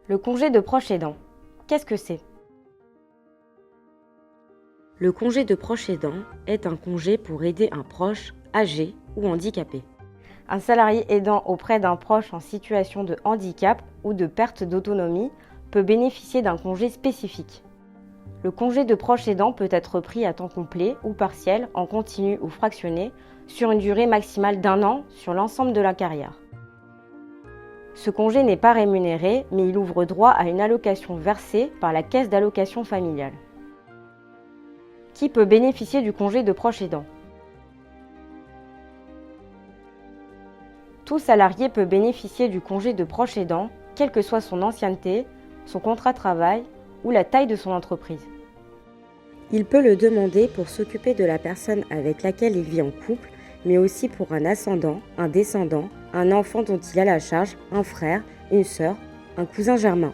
Le congé de proche aidant, qu'est-ce que c'est? Le congé de proche aidant est un congé pour aider un proche âgé ou handicapé. Un salarié aidant auprès d'un proche en situation de handicap ou de perte d'autonomie peut bénéficier d'un congé spécifique. Le congé de proche aidant peut être pris à temps complet ou partiel, en continu ou fractionné, sur une durée maximale d'1 an sur l'ensemble de la carrière. Ce congé n'est pas rémunéré, mais il ouvre droit à une allocation versée par la caisse d'allocation familiale. Qui peut bénéficier du congé de proche aidant? Tout salarié peut bénéficier du congé de proche aidant, quelle que soit son ancienneté, son contrat de travail ou la taille de son entreprise. Il peut le demander pour s'occuper de la personne avec laquelle il vit en couple, mais aussi pour un ascendant, un descendant, un enfant dont il a la charge, un frère, une sœur, un cousin germain.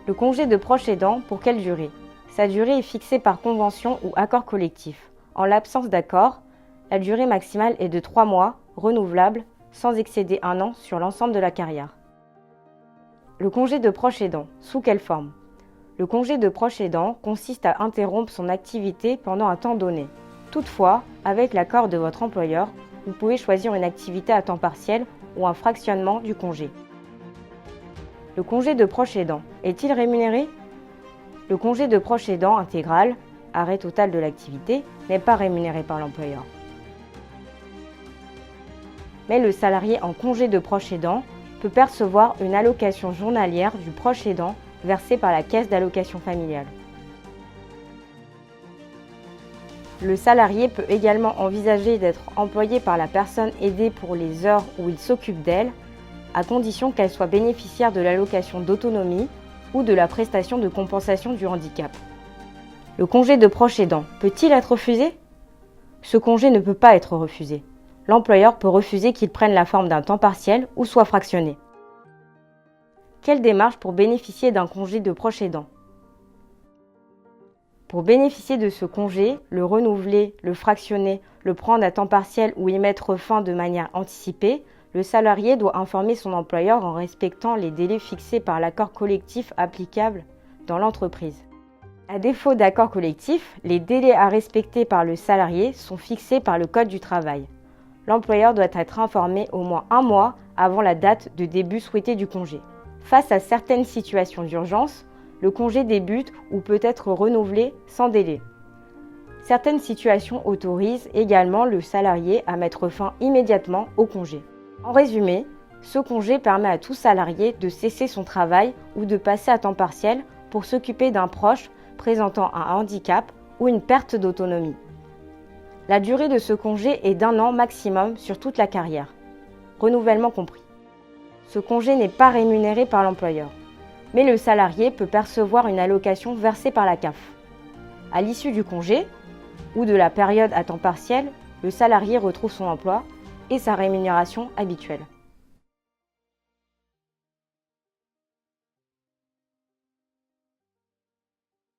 Le congé de proche aidant, pour quelle durée? Sa durée est fixée par convention ou accord collectif. En l'absence d'accord, la durée maximale est de 3 mois, renouvelable, sans excéder 1 an sur l'ensemble de la carrière. Le congé de proche aidant, sous quelle forme? Le congé de proche aidant consiste à interrompre son activité pendant un temps donné. Toutefois, avec l'accord de votre employeur, vous pouvez choisir une activité à temps partiel ou un fractionnement du congé. Le congé de proche aidant est-il rémunéré? Le congé de proche aidant intégral, arrêt total de l'activité, n'est pas rémunéré par l'employeur. Mais le salarié en congé de proche aidant peut percevoir une allocation journalière du proche aidant versée par la caisse d'allocation familiale. Le salarié peut également envisager d'être employé par la personne aidée pour les heures où il s'occupe d'elle, à condition qu'elle soit bénéficiaire de l'allocation d'autonomie ou de la prestation de compensation du handicap. Le congé de proche aidant peut-il être refusé? Ce congé ne peut pas être refusé. L'employeur peut refuser qu'il prenne la forme d'un temps partiel ou soit fractionné. Quelle démarche pour bénéficier d'un congé de proche aidant? Pour bénéficier de ce congé, le renouveler, le fractionner, le prendre à temps partiel ou y mettre fin de manière anticipée, le salarié doit informer son employeur en respectant les délais fixés par l'accord collectif applicable dans l'entreprise. À défaut d'accord collectif, les délais à respecter par le salarié sont fixés par le Code du travail. L'employeur doit être informé au moins 1 mois avant la date de début souhaité du congé. Face à certaines situations d'urgence, le congé débute ou peut être renouvelé sans délai. Certaines situations autorisent également le salarié à mettre fin immédiatement au congé. En résumé, ce congé permet à tout salarié de cesser son travail ou de passer à temps partiel pour s'occuper d'un proche présentant un handicap ou une perte d'autonomie. La durée de ce congé est d'1 an maximum sur toute la carrière, renouvellement compris. Ce congé n'est pas rémunéré par l'employeur, mais le salarié peut percevoir une allocation versée par la CAF. À l'issue du congé ou de la période à temps partiel, le salarié retrouve son emploi et sa rémunération habituelle.